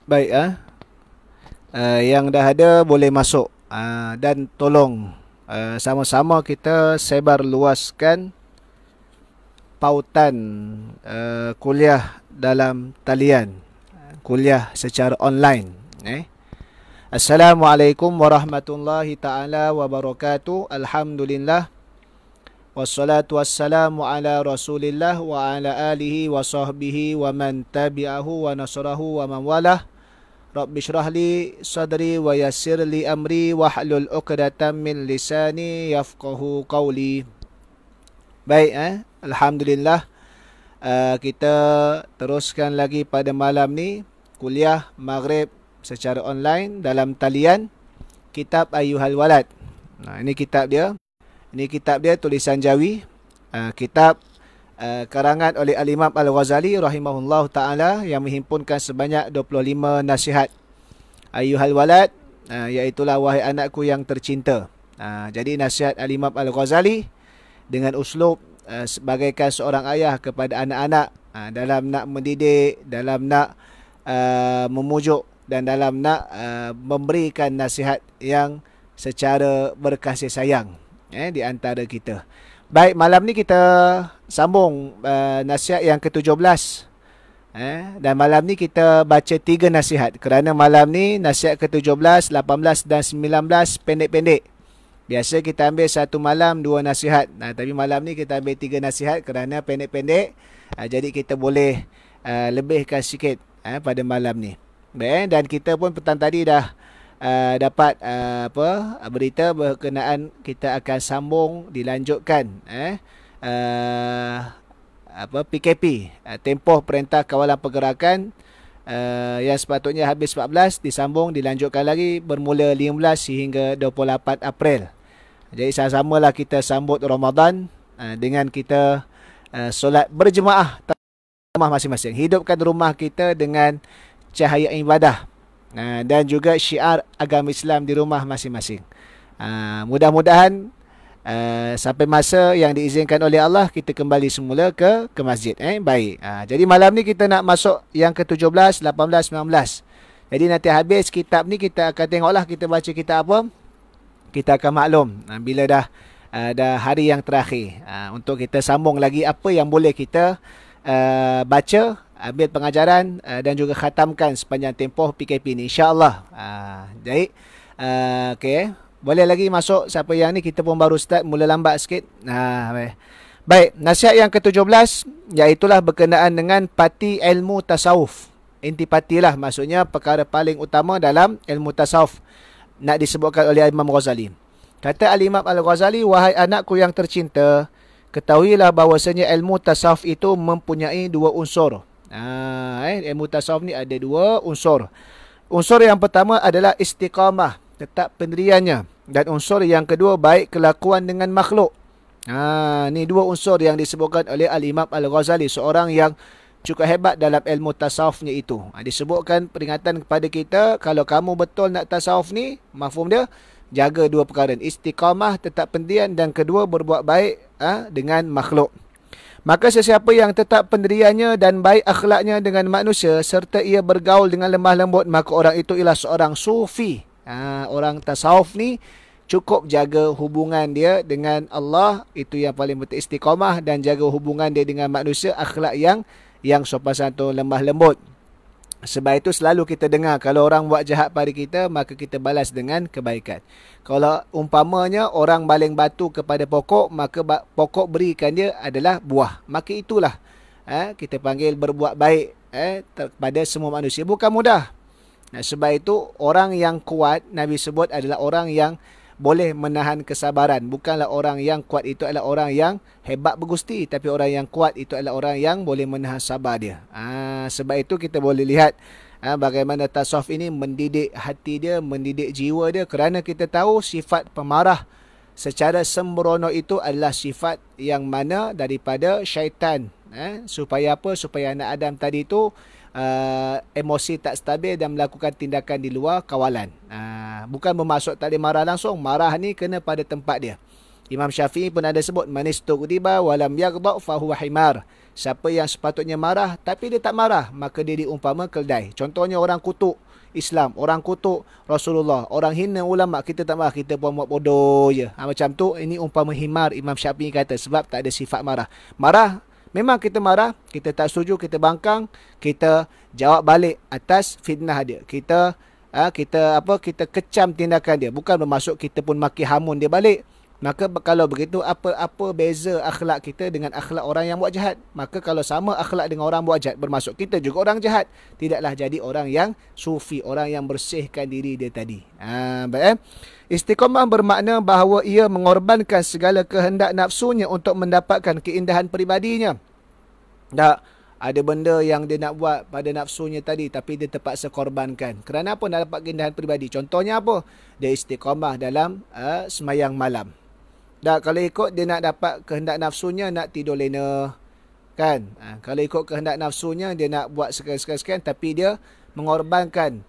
Baik, yang dah ada boleh masuk, dan tolong sama-sama kita sebar luaskan pautan kuliah dalam talian, kuliah secara online. Assalamualaikum warahmatullahi taala wabarakatuh. Alhamdulillah wassalatu wassalamu ala Rasulillah wa ala alihi wa sahbihi wa man tabi'ahu wa nasrahu wa man walah. Rabbi syrah li sadri wa yassir li amri wahlul 'uqdatam min lisani yafqahu qawli. Baik, alhamdulillah, kita teruskan lagi pada malam ni kuliah Maghrib secara online dalam talian kitab Ayyuhal Walad. Ini kitab dia. Ini kitab dia tulisan Jawi. Kitab karangan oleh Al-Imam Al-Ghazali rahimahullah ta'ala yang menghimpunkan sebanyak 25 nasihat. Ayyuhal Walad, iaitulah wahai anakku yang tercinta. Jadi nasihat Al-Imam Al-Ghazali dengan uslub sebagaikan seorang ayah kepada anak-anak, dalam nak mendidik, dalam nak memujuk dan dalam nak memberikan nasihat yang secara berkasih sayang di antara kita. Baik, malam ni kita sambung nasihat yang ke-17. Dan malam ni kita baca 3 nasihat. Kerana malam ni nasihat ke-17, 18 dan 19 pendek-pendek. Biasa kita ambil satu malam 2 nasihat. Tapi malam ni kita ambil 3 nasihat kerana pendek-pendek. Jadi kita boleh lebihkan sikit pada malam ni. Baik, dan kita pun petang tadi dah dapat berita berkenaan kita akan sambung dilanjutkan PKP, tempoh perintah kawalan pergerakan, yang sepatutnya habis 14 disambung dilanjutkan lagi bermula 15 hingga 28 April. Jadi sama-samalah kita sambut Ramadan dengan kita solat berjemaah rumah masing-masing. Hidupkan rumah kita dengan cahaya ibadah dan juga syiar agama Islam di rumah masing-masing. Mudah-mudahan sampai masa yang diizinkan oleh Allah kita kembali semula ke masjid. Baik. Jadi malam ni kita nak masuk yang ke-17, 18, 19. Jadi nanti habis kitab ni kita akan tengoklah kita baca kitab apa. Kita akan maklum bila dah hari yang terakhir, untuk kita sambung lagi apa yang boleh kita baca, ambil pengajaran dan juga khatamkan sepanjang tempoh PKP ni, insya-Allah. Jadi okey, boleh lagi masuk siapa yang ni, kita pun baru start, mula lambat sikit. Baik, nasihat yang ke-17 iaitulah berkenaan dengan parti ilmu tasawuf. Intipati lah, maksudnya perkara paling utama dalam ilmu tasawuf nak disebutkan oleh Imam Ghazali. Kata Al-Imam Al-Ghazali, wahai anakku yang tercinta, ketahuilah bahawasanya ilmu tasawuf itu mempunyai 2 unsur. Ilmu tasawuf ni ada 2 unsur. Unsur yang pertama adalah istiqamah, tetap pendiriannya, dan unsur yang kedua baik kelakuan dengan makhluk. Ni 2 unsur yang disebutkan oleh Al-Imam Al-Ghazali, seorang yang cukup hebat dalam ilmu tasawufnya itu. Disebutkan peringatan kepada kita, kalau kamu betul nak tasawuf ni, mafhum dia, jaga 2 perkara, istiqamah, tetap pendirian, dan kedua berbuat baik dengan makhluk. Maka sesiapa yang tetap pendiriannya dan baik akhlaknya dengan manusia serta ia bergaul dengan lemah lembut, maka orang itu ialah seorang sufi. Orang tasawuf ni cukup jaga hubungan dia dengan Allah, itu yang paling penting, istiqamah, dan jaga hubungan dia dengan manusia, akhlak yang sopan santun, lemah lembut. Sebab itu selalu kita dengar, kalau orang buat jahat pada kita, maka kita balas dengan kebaikan. Kalau umpamanya orang baling batu kepada pokok, maka pokok berikan dia adalah buah. Maka itulah kita panggil berbuat baik kepada semua manusia. Bukan mudah. Sebab itu orang yang kuat, Nabi sebut, adalah orang yang boleh menahan kesabaran. Bukanlah orang yang kuat itu adalah orang yang hebat bergusti, tapi orang yang kuat itu adalah orang yang boleh menahan sabar dia. Sebab itu kita boleh lihat bagaimana tasawuf ini mendidik hati dia, mendidik jiwa dia, kerana kita tahu sifat pemarah secara sembrono itu adalah sifat yang mana daripada syaitan. Supaya apa? Supaya anak Adam tadi itu emosi tak stabil dan melakukan tindakan di luar kawalan. Bukan bermaksud tak boleh marah langsung. Marah ni kena pada tempat dia. Imam Syafi'i pun ada sebut, manistughdiba walam yaghdha fahuwa himar. Siapa yang sepatutnya marah tapi dia tak marah, maka dia diumpama keldai. Contohnya orang kutuk Islam, orang kutuk Rasulullah, orang hina ulama, kita tak marah, kita pun buat bodoh je. Macam tu, ini umpama himar, Imam Syafi'i kata, sebab tak ada sifat marah. Marah, memang kita marah, kita tak setuju, kita bangkang, kita jawab balik atas fitnah dia. Kita kecam tindakan dia, bukan bermaksud kita pun maki hamun dia balik. Maka kalau begitu, apa beza akhlak kita dengan akhlak orang yang buat jahat? Maka kalau sama akhlak dengan orang buat jahat, bermaksud kita juga orang jahat. Tidaklah jadi orang yang sufi, orang yang bersihkan diri dia tadi. Baik. Istiqamah bermakna bahawa ia mengorbankan segala kehendak nafsunya untuk mendapatkan keindahan peribadinya. Tak ada benda yang dia nak buat pada nafsunya tadi, tapi dia terpaksa korbankan. Kerana apa? Nak dapat keindahan peribadi. Contohnya apa? Dia istiqamah dalam semayang malam. Dan kalau ikut dia nak dapat kehendak nafsunya, nak tidur lena. Kan? Kalau ikut kehendak nafsunya, dia nak buat sekian-sekian, tapi dia mengorbankan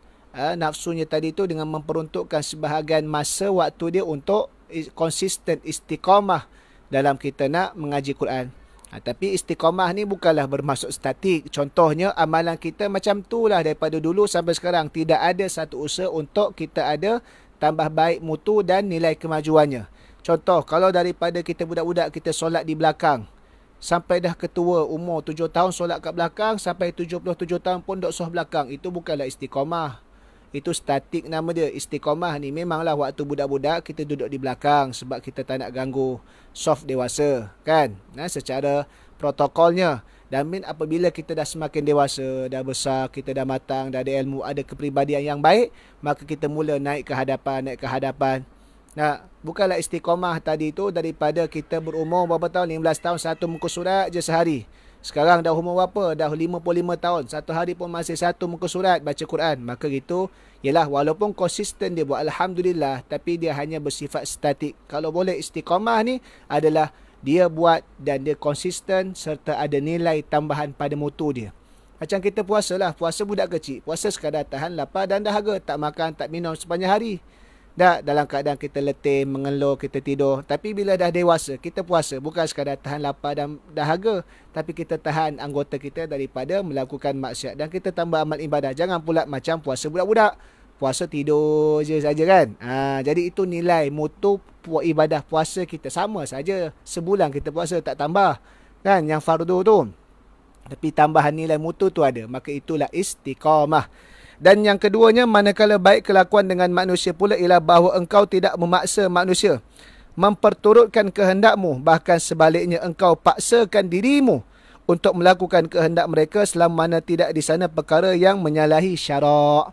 nafsunya tadi tu dengan memperuntukkan sebahagian masa waktu dia untuk konsisten istiqamah dalam kita nak mengaji Quran. Tapi istiqamah ni bukanlah bermaksud statik. Contohnya amalan kita macam tu lah daripada dulu sampai sekarang. Tidak ada satu usaha untuk kita ada tambah baik mutu dan nilai kemajuannya. Contoh, kalau daripada kita budak-budak kita solat di belakang, sampai dah ketua umur 7 tahun solat kat belakang, sampai 77 tahun pun duduk soh belakang. Itu bukanlah istiqamah. Itu statik nama dia. Istiqamah ni memanglah waktu budak-budak kita duduk di belakang sebab kita tak nak ganggu soft dewasa. Kan? Secara protokolnya. Dan apabila kita dah semakin dewasa, dah besar, kita dah matang, dah ada ilmu, ada kepribadian yang baik, maka kita mula naik ke hadapan. Bukanlah istiqamah tadi tu daripada kita berumur berapa tahun? 15 tahun, satu muka surat je sehari. Sekarang dah umur berapa? Dah 55 tahun. Satu hari pun masih satu muka surat baca Quran. Maka gitu, yalah, walaupun konsisten dia buat, Alhamdulillah, tapi dia hanya bersifat statik. Kalau boleh istiqamah ni adalah dia buat dan dia konsisten serta ada nilai tambahan pada mutu dia. Macam kita puasa lah. Puasa budak kecil. Puasa sekadar tahan lapar dan dahaga. Tak makan, tak minum sepanjang hari. Dalam keadaan kita letih, mengeluh, kita tidur. Tapi bila dah dewasa, kita puasa. Bukan sekadar tahan lapar dan dahaga. Tapi kita tahan anggota kita daripada melakukan maksiat. Dan kita tambah amal ibadah. Jangan pula macam puasa budak-budak. Puasa tidur je saja kan. Jadi itu nilai mutu ibadah puasa kita. Sama saja. Sebulan kita puasa tak tambah. Kan yang fardu tu. Tapi tambahan nilai mutu tu ada. Maka itulah istiqamah. Dan yang keduanya, manakala baik kelakuan dengan manusia pula ialah bahawa engkau tidak memaksa manusia memperturutkan kehendakmu, bahkan sebaliknya engkau paksakan dirimu untuk melakukan kehendak mereka selama mana tidak di sana perkara yang menyalahi syarak.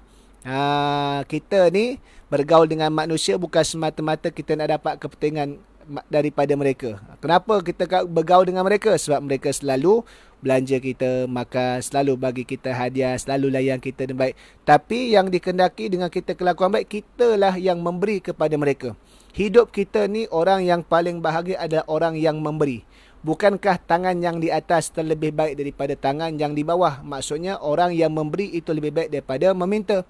Kita ni bergaul dengan manusia bukan semata-mata kita nak dapat kepentingan daripada mereka. Kenapa kita bergaul dengan mereka? Sebab mereka selalu belanja kita, makan, selalu bagi kita hadiah, selalu layan kita dengan baik. Tapi yang dikendaki dengan kita kelakuan baik, kitalah yang memberi kepada mereka. Hidup kita ni, orang yang paling bahagia adalah orang yang memberi. Bukankah tangan yang di atas terlebih baik daripada tangan yang di bawah? Maksudnya orang yang memberi itu lebih baik daripada meminta.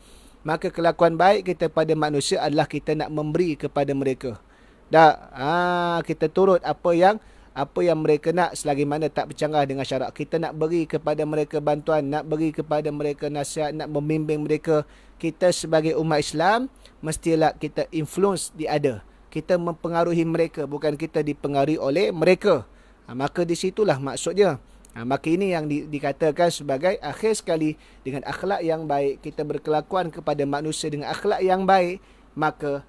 Maka kelakuan baik kita pada manusia adalah kita nak memberi kepada mereka. Kita turut apa yang mereka nak selagi mana tak bercanggah dengan syarak. Kita nak beri kepada mereka bantuan, nak beri kepada mereka nasihat, nak membimbing mereka. Kita sebagai umat Islam, mestilah kita influence dia ada. Kita mempengaruhi mereka, bukan kita dipengaruhi oleh mereka. Maka di situlah maksudnya. Maka ini yang dikatakan sebagai akhir sekali, dengan akhlak yang baik, kita berkelakuan kepada manusia dengan akhlak yang baik, maka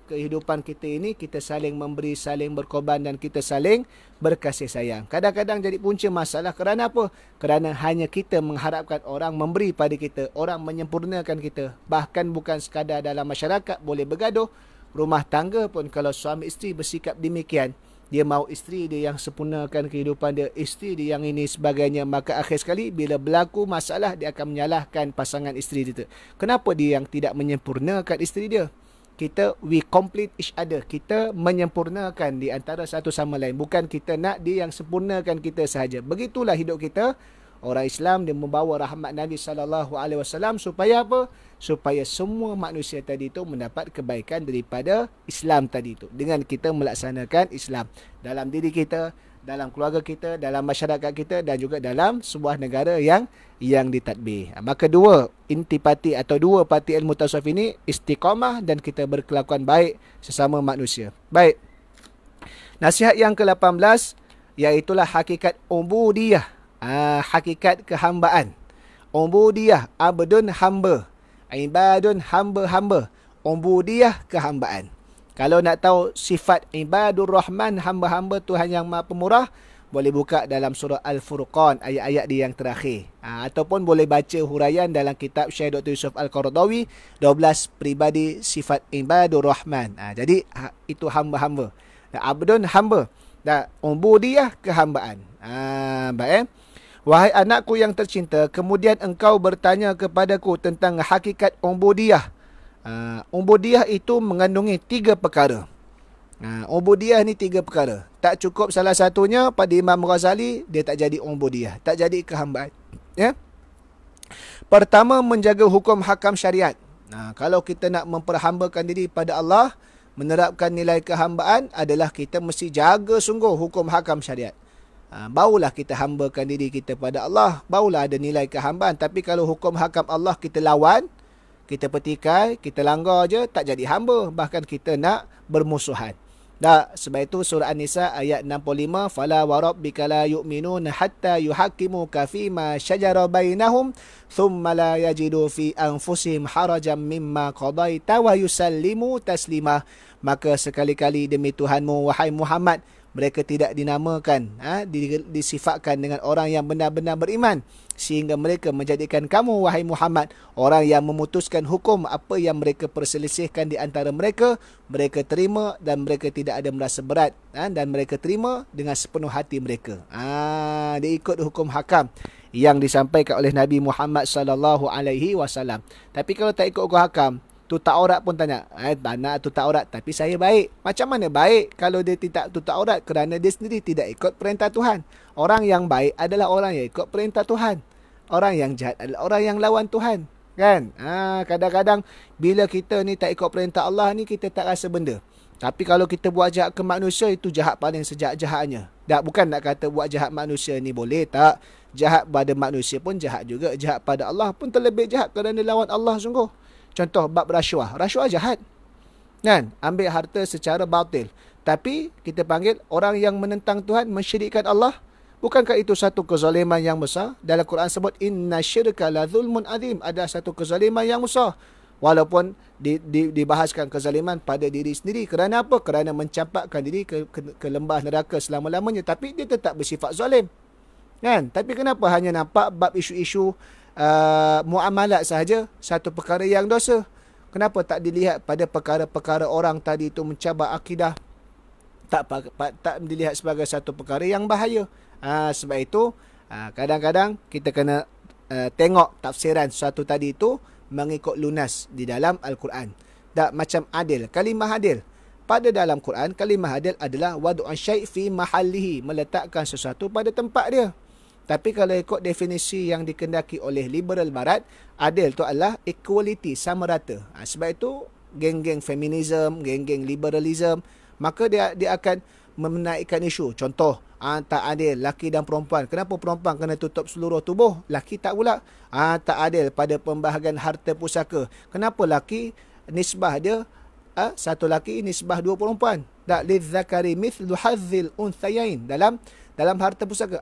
kehidupan kita ini kita saling memberi, saling berkorban dan kita saling berkasih sayang. Kadang-kadang jadi punca masalah kerana apa? Kerana hanya kita mengharapkan orang memberi pada kita, orang menyempurnakan kita. Bahkan bukan sekadar dalam masyarakat boleh bergaduh, rumah tangga pun kalau suami isteri bersikap demikian, dia mahu isteri dia yang sempurnakan kehidupan dia, isteri dia yang ini sebagainya, maka akhir sekali bila berlaku masalah dia akan menyalahkan pasangan isteri dia. Kenapa dia yang tidak menyempurnakan isteri dia? We complete each other. Kita menyempurnakan di antara satu sama lain. Bukan kita nak dia yang sempurnakan kita sahaja. Begitulah hidup kita. Orang Islam dia membawa rahmat Nabi SAW supaya apa? Supaya semua manusia tadi itu mendapat kebaikan daripada Islam tadi itu. Dengan kita melaksanakan Islam dalam diri kita, dalam keluarga kita, dalam masyarakat kita dan juga dalam sebuah negara yang ditadbir. Maka dua intipati atau dua parti ilmu tasawuf ini istiqamah dan kita berkelakuan baik sesama manusia. Baik. Nasihat yang ke-18 iaitulah hakikat ubudiyah. Hakikat kehambaan. Ubudiyah, abdun hamba. Ibadun hamba-hamba. Ubudiyah kehambaan. Kalau nak tahu sifat ibadur rahman, hamba-hamba Tuhan yang Maha Pemurah, boleh buka dalam surah Al-Furqan, ayat-ayat di yang terakhir. Ataupun boleh baca huraian dalam kitab Syekh Dr. Yusuf Al-Qaradawi, 12 pribadi sifat ibadur rahman. Jadi itu hamba-hamba. Abdun hamba. Dan ubudiyah kehambaan. Baik. Wahai anakku yang tercinta, kemudian engkau bertanya kepadaku tentang hakikat ubudiyah. Ubudiyah itu mengandungi 3 perkara. Ubudiyah ni 3 perkara. Tak cukup salah satunya pada Imam Ghazali, dia tak jadi ubudiyah, tak jadi kehambaan. Ya. Pertama, menjaga hukum hakam syariat. Kalau kita nak memperhambakan diri pada Allah, menerapkan nilai kehambaan adalah kita mesti jaga sungguh hukum hakam syariat. Barulah kita hambakan diri kita pada Allah, barulah ada nilai kehambaan. Tapi kalau hukum hakam Allah kita lawan, kita petikai, kita langgar je, tak jadi hamba. Bahkan kita nak bermusuhan. Sebab itu surah An-Nisa ayat 65, fala warabbika la yu'minuna hatta yuhaqqimuka fima syajara bainahum thumma la yajidu fi anfusihim harajan mimma qadaita wa yusallimu taslima. Maka sekali-kali demi Tuhanmu wahai Muhammad, mereka tidak dinamakan, disifatkan dengan orang yang benar-benar beriman, sehingga mereka menjadikan kamu wahai Muhammad orang yang memutuskan hukum apa yang mereka perselisihkan di antara mereka, mereka terima dan mereka tidak ada merasa berat, dan mereka terima dengan sepenuh hati mereka. Dia ikut hukum hakam yang disampaikan oleh Nabi Muhammad sallallahu alaihi wasallam. Tapi kalau tak ikut hukum hakam, tutak aurat pun tanya, nak tutak aurat tapi saya baik. Macam mana baik kalau dia tidak tutak aurat kerana dia sendiri tidak ikut perintah Tuhan? Orang yang baik adalah orang yang ikut perintah Tuhan. Orang yang jahat adalah orang yang lawan Tuhan. Kan? Kadang-kadang bila kita ni tak ikut perintah Allah ni, kita tak rasa benda. Tapi kalau kita buat jahat ke manusia, itu jahat paling sejahat-jahatnya. Bukan nak kata buat jahat manusia ni boleh, tak. Jahat pada manusia pun jahat juga. Jahat pada Allah pun terlebih jahat kerana lawan Allah sungguh. Contoh bab rasuah. Rasuah jahat. Kan? Ambil harta secara batil. Tapi kita panggil orang yang menentang Tuhan, mensyirikkan Allah. Bukankah itu satu kezaliman yang besar? Dalam Quran sebut inna syirka la zulmun azim. Ada satu kezaliman yang besar. Walaupun dibahaskan kezaliman pada diri sendiri. Kerana apa? Kerana mencampakkan diri ke lembah neraka selama-lamanya. Tapi dia tetap bersifat zalim. Kan? Tapi kenapa hanya nampak bab isu-isu muamalat sahaja satu perkara yang dosa? Kenapa tak dilihat pada perkara-perkara orang tadi itu mencabar akidah? Tak dilihat sebagai satu perkara yang bahaya. Sebab itu kadang-kadang kita kena tengok tafsiran sesuatu tadi itu mengikut lunas di dalam Al-Quran. Tak macam adil, kalimah adil. Pada dalam Quran, kalimah adil adalah wadu'an syai' fi mahallihi, meletakkan sesuatu pada tempat dia. Tapi kalau ikut definisi yang dikendaki oleh liberal barat, adil itu adalah equality, sama rata. Sebab itu geng-geng feminism, geng-geng liberalism, maka dia akan menaikkan isu. Contoh, tak adil laki dan perempuan. Kenapa perempuan kena tutup seluruh tubuh, laki tak pula? Tak adil pada pembahagian harta pusaka. Kenapa laki nisbah dia satu laki, nisbah 2 perempuan? Tak lizzakari mithlu hazzil unthayain. Dalam harta pusaka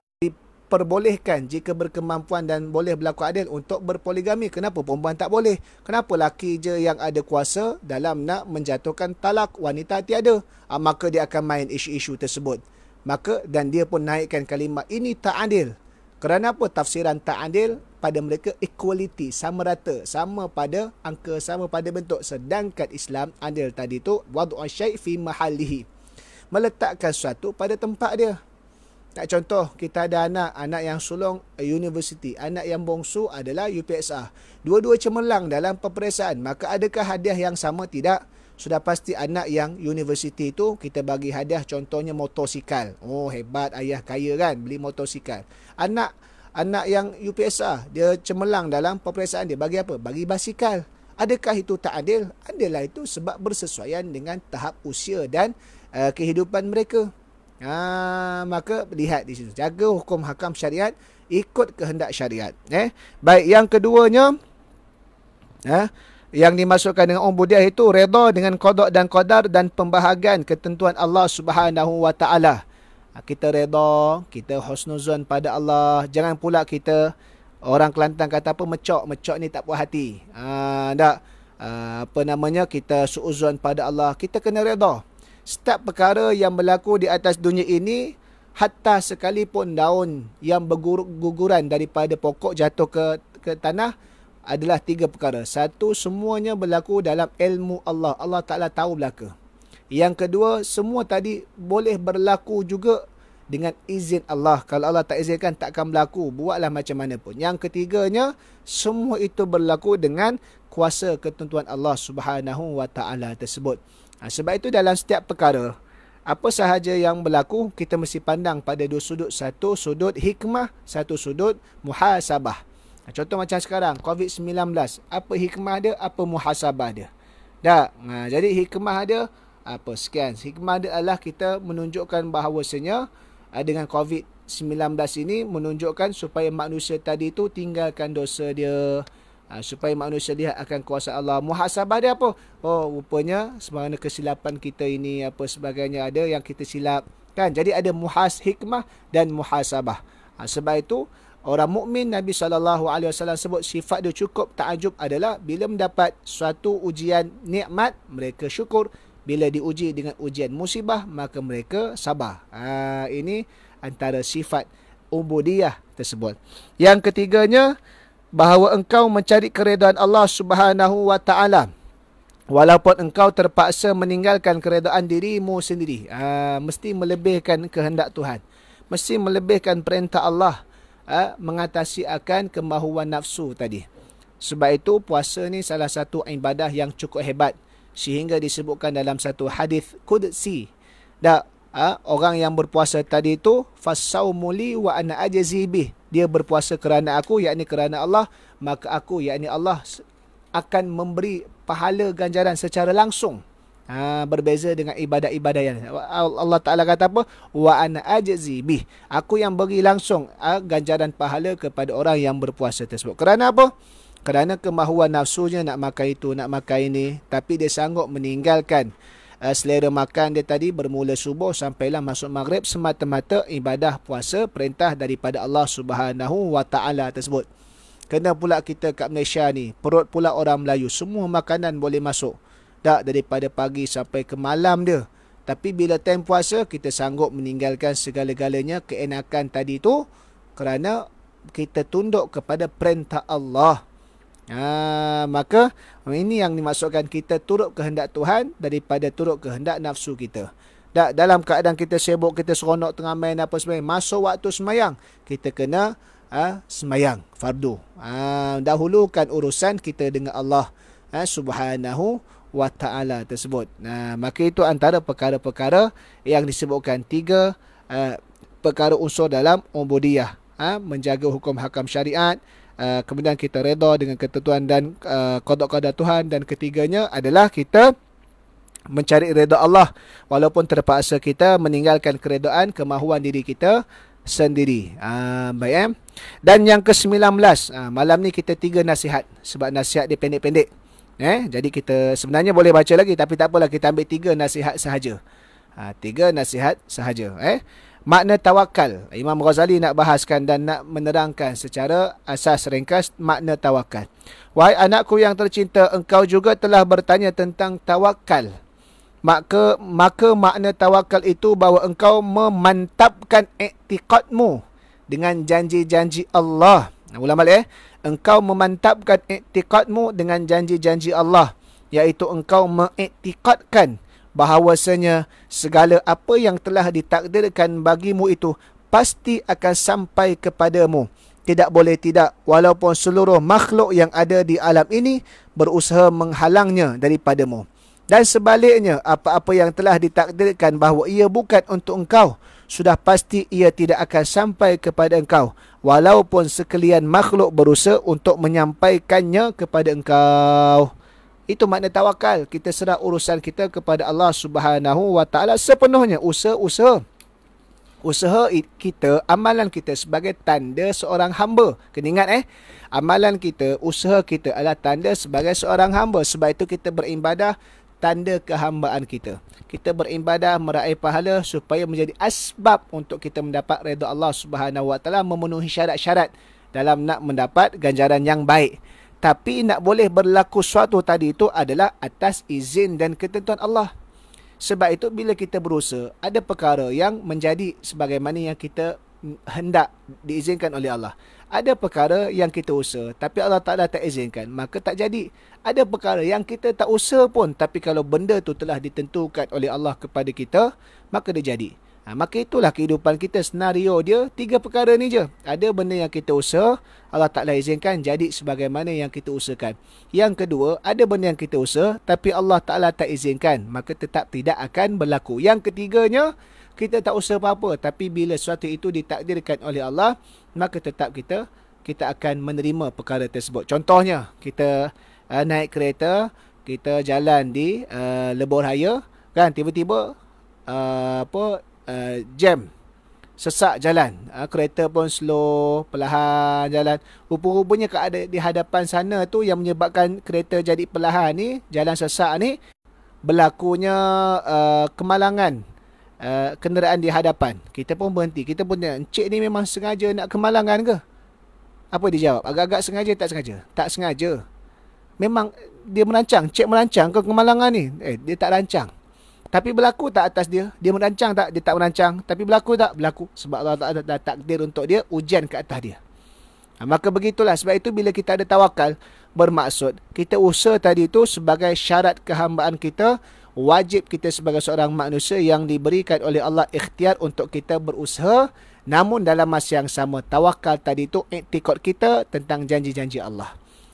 perbolehkan jika berkemampuan dan boleh berlaku adil untuk berpoligami. Kenapa perempuan tak boleh? Kenapa laki je yang ada kuasa dalam nak menjatuhkan talak, wanita tiada? Maka dia akan main isu-isu tersebut. Dan dia pun naikkan kalimah ini tak adil. Kerana apa? Tafsiran tak adil pada mereka equality, sama rata, sama pada angka, sama pada bentuk. Sedangkan Islam adil tadi tu wadu'a syai' fi mahallihi, meletakkan sesuatu pada tempat dia. Tak contoh, kita ada anak yang sulung universiti, anak yang bongsu adalah UPSR. Dua-dua cemerlang dalam peperiksaan. Maka adakah hadiah yang sama? Tidak. Sudah pasti anak yang universiti itu kita bagi hadiah contohnya motosikal. Oh hebat, ayah kaya kan, beli motosikal. Anak yang UPSR, dia cemerlang dalam peperiksaan dia, bagi apa? Bagi basikal. Adakah itu tak adil? Adillah itu sebab bersesuaian dengan tahap usia dan kehidupan mereka. Maka lihat di situ, jaga hukum hakam syariat, ikut kehendak syariat. Baik, yang keduanya, yang dimasukkan dengan ubudiyah itu redha dengan qada dan qadar dan pembahagian ketentuan Allah Subhanahu wa taala. Kita redha, kita husnuzan pada Allah. Jangan pula kita, orang Kelantan kata apa, mecok ni tak puas hati. Kita suuzon pada Allah. Kita kena redha. Setiap perkara yang berlaku di atas dunia ini, hatta sekalipun daun yang berguguran daripada pokok jatuh ke tanah, adalah 3 perkara. Satu, semuanya berlaku dalam ilmu Allah. Allah Ta'ala tahu belaka. Yang kedua, semua tadi boleh berlaku juga dengan izin Allah. Kalau Allah tak izinkan, takkan berlaku. Buatlah macam mana pun. Yang ketiganya, semua itu berlaku dengan kuasa ketentuan Allah Subhanahu wa Ta'ala tersebut. Sebab itu dalam setiap perkara, apa sahaja yang berlaku, kita mesti pandang pada 2 sudut. Satu sudut hikmah, satu sudut muhasabah. Contoh macam sekarang, COVID-19. Apa hikmah dia, apa muhasabah dia? Jadi hikmah dia, apa sekian. Hikmah dia adalah kita menunjukkan bahawasanya dengan COVID-19 ini, menunjukkan supaya manusia tadi itu tinggalkan dosa dia, supaya manusia lihat akan kuasa Allah. Muhasabah dia apa? Rupanya sebagaimana kesilapan kita ini, apa sebagainya, ada yang kita silap kan. Jadi ada hikmah dan muhasabah. Sebab itu orang mukmin, Nabi SAW sebut sifat dia cukup ta'ajub adalah bila mendapat suatu ujian nikmat, mereka syukur. Bila diuji dengan ujian musibah, maka mereka sabar. Ini antara sifat ubudiyah tersebut. Yang ketiganya, bahawa engkau mencari keredaan Allah Subhanahu wa Ta'ala walaupun engkau terpaksa meninggalkan keredaan dirimu sendiri. Mesti melebihkan kehendak Tuhan, mesti melebihkan perintah Allah, mengatasi akan kemahuan nafsu tadi. Sebab itu puasa ni salah satu ibadah yang cukup hebat, sehingga disebutkan dalam satu hadis qudsi, orang yang berpuasa tadi itu fasaumuli wa ana ajzi bih, dia berpuasa kerana aku, yakni kerana Allah, maka aku, yakni Allah, akan memberi pahala ganjaran secara langsung. Berbeza dengan ibadah-ibadah yang Allah Ta'ala kata apa? Wa ana ajzi bih, aku yang beri langsung ganjaran pahala kepada orang yang berpuasa tersebut. Kerana apa? Kerana kemahuan nafsunya nak makan itu, nak makan ini, tapi dia sanggup meninggalkan selera makan dia tadi bermula subuh sampailah masuk maghrib semata-mata ibadah puasa, perintah daripada Allah Subhanahu wa Ta'ala tersebut. Kena pula kita kat Malaysia ni, perut pula orang Melayu, semua makanan boleh masuk daripada pagi sampai ke malam dia. Tapi bila time puasa, kita sanggup meninggalkan segala-galanya keenakan tadi tu, kerana kita tunduk kepada perintah Allah. Maka ini yang dimaksudkan kita turut kehendak Tuhan daripada turut kehendak nafsu kita. Dalam keadaan kita sibuk, kita seronok tengah main apa sebagainya, masuk waktu semayang, kita kena semayang fardu. Dahulukan urusan kita dengan Allah Subhanahu wa Ta'ala tersebut. Maka itu antara perkara-perkara yang disebutkan 3 perkara unsur dalam ubudiyah, menjaga hukum hakam syariat, kemudian kita redha dengan ketentuan dan qada-qada Tuhan, dan ketiganya adalah kita mencari redha Allah walaupun terpaksa kita meninggalkan keredaan kemahuan diri kita sendiri. Baik. Dan yang ke-19, malam ni kita 3 nasihat, sebab nasihat dia pendek-pendek. Jadi kita sebenarnya boleh baca lagi, tapi tak apalah, kita ambil 3 nasihat sahaja. 3 nasihat sahaja. Makna tawakal, Imam Ghazali nak bahaskan dan nak menerangkan secara asas ringkas makna tawakal. Wahai anakku yang tercinta, engkau juga telah bertanya tentang tawakal. Maka makna tawakal itu bahawa engkau memantapkan iktikadmu dengan janji-janji Allah. Ulang balik. Engkau memantapkan iktikadmu dengan janji-janji Allah, iaitu engkau mengiktikadkan bahawasanya segala apa yang telah ditakdirkan bagimu itu pasti akan sampai kepadamu. Tidak boleh tidak, walaupun seluruh makhluk yang ada di alam ini berusaha menghalangnya daripadamu. Dan sebaliknya, apa-apa yang telah ditakdirkan bahawa ia bukan untuk engkau, sudah pasti ia tidak akan sampai kepada engkau, walaupun sekalian makhluk berusaha untuk menyampaikannya kepada engkau. Itu makna tawakal. Kita serah urusan kita kepada Allah Subhanahu wa Ta'ala sepenuhnya. Usaha Usaha kita, amalan kita sebagai tanda seorang hamba. Kena ingat amalan kita, usaha kita adalah tanda sebagai seorang hamba. Sebab itu kita beribadah, tanda kehambaan kita. Kita beribadah meraih pahala supaya menjadi asbab untuk kita mendapat redha Allah Subhanahu Wa Taala, memenuhi syarat-syarat dalam nak mendapat ganjaran yang baik. Tapi nak boleh berlaku suatu tadi itu adalah atas izin dan ketentuan Allah. Sebab itu bila kita berusaha, ada perkara yang menjadi sebagaimana yang kita hendak diizinkan oleh Allah. Ada perkara yang kita usaha tapi Allah Ta'ala tak izinkan, maka tak jadi. Ada perkara yang kita tak usaha pun, tapi kalau benda tu telah ditentukan oleh Allah kepada kita, maka dia jadi. Maka itulah kehidupan kita, senario dia 3 perkara ni je. Ada benda yang kita usaha, Allah Ta'ala izinkan jadi sebagaimana yang kita usahakan. Yang kedua, ada benda yang kita usaha tapi Allah Ta'ala tak izinkan, maka tetap tidak akan berlaku. Yang ketiganya, kita tak usaha apa-apa, tapi bila sesuatu itu ditakdirkan oleh Allah, maka tetap kita akan menerima perkara tersebut. Contohnya, kita naik kereta, kita jalan di lebuh raya, kan, tiba-tiba jam, sesak jalan, kereta pun slow, perlahan jalan. Rupa-rupanya keadaan di hadapan sana tu yang menyebabkan kereta jadi perlahan ni, jalan sesak ni, berlakunya kemalangan kenderaan di hadapan. Kita pun berhenti, kita pun tanya, encik ni memang sengaja nak kemalangan ke? Apa dia jawab? Agak-agak sengaja, tak sengaja? Tak sengaja. Memang dia merancang, encik merancang ke kemalangan ni? Dia tak rancang. Tapi berlaku tak atas dia? Dia merancang tak? Dia tak merancang. Tapi berlaku tak? Berlaku. Sebab Allah Ta'ala dah takdir untuk dia, ujian ke atas dia. Maka begitulah. Sebab itu bila kita ada tawakal, bermaksud kita usaha tadi itu sebagai syarat kehambaan kita. Wajib kita sebagai seorang manusia yang diberikan oleh Allah ikhtiar untuk kita berusaha. Namun dalam masa yang sama, tawakal tadi itu iktikad kita tentang janji-janji Allah.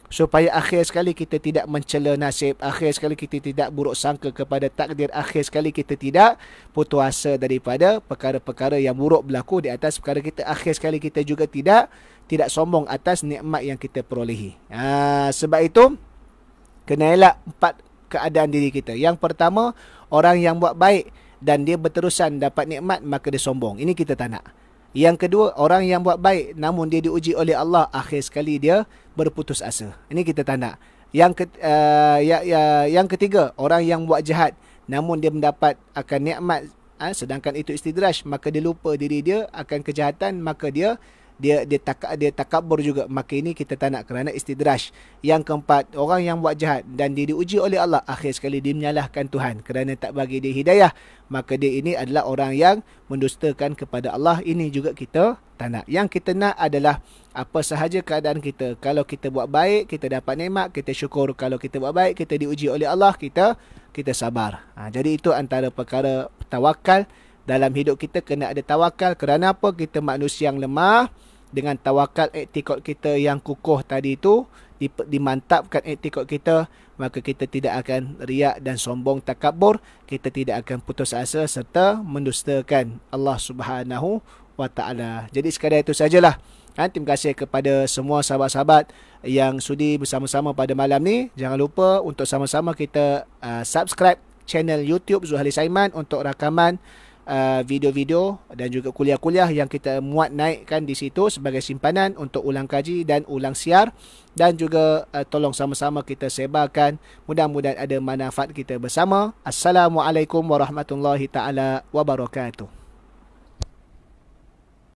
Supaya akhir sekali kita tidak mencela nasib, akhir sekali kita tidak buruk sangka kepada takdir, akhir sekali kita tidak putus asa daripada perkara-perkara yang buruk berlaku di atas perkara kita, akhir sekali kita juga tidak sombong atas nikmat yang kita perolehi. Sebab itu kena elak 4 keadaan diri kita. Yang pertama, orang yang buat baik dan dia berterusan dapat nikmat, maka dia sombong. Ini kita tak nak. Yang kedua, orang yang buat baik namun dia diuji oleh Allah, akhir sekali dia berputus asa. Ini kita tak nak. Yang ketiga, orang yang buat jahat namun dia mendapat akan nikmat, sedangkan itu istidraj, maka dia lupa diri dia akan kejahatan, maka dia takabur juga. Maka ini kita tak nak kerana istidraj. Yang keempat, orang yang buat jahat dan dia diuji oleh Allah, akhir sekali dia menyalahkan Tuhan kerana tak bagi dia hidayah, maka dia ini adalah orang yang mendustakan kepada Allah. Ini juga kita tak nak. Yang kita nak adalah apa sahaja keadaan kita, kalau kita buat baik, kita dapat nikmat, kita syukur. Kalau kita buat baik, kita diuji oleh Allah, kita sabar. Jadi itu antara perkara tawakal dalam hidup kita. Kena ada tawakal. Kerana apa? Kita manusia yang lemah. Dengan tawakal, iktikad kita yang kukuh tadi itu, dimantapkan iktikad kita, maka kita tidak akan riak dan sombong takabur. Kita tidak akan putus asa serta mendustakan Allah Subhanahu Wa Ta'ala. Jadi sekadar itu sajalah. Terima kasih kepada semua sahabat-sahabat yang sudi bersama-sama pada malam ni. Jangan lupa untuk sama-sama kita subscribe channel YouTube Zuhaili Saiman untuk rakaman video-video dan juga kuliah-kuliah yang kita muat naikkan di situ sebagai simpanan untuk ulang kaji dan ulang siar. Dan juga tolong sama-sama kita sebarkan. Mudah-mudahan ada manfaat kita bersama. Assalamualaikum warahmatullahi taala wabarakatuh.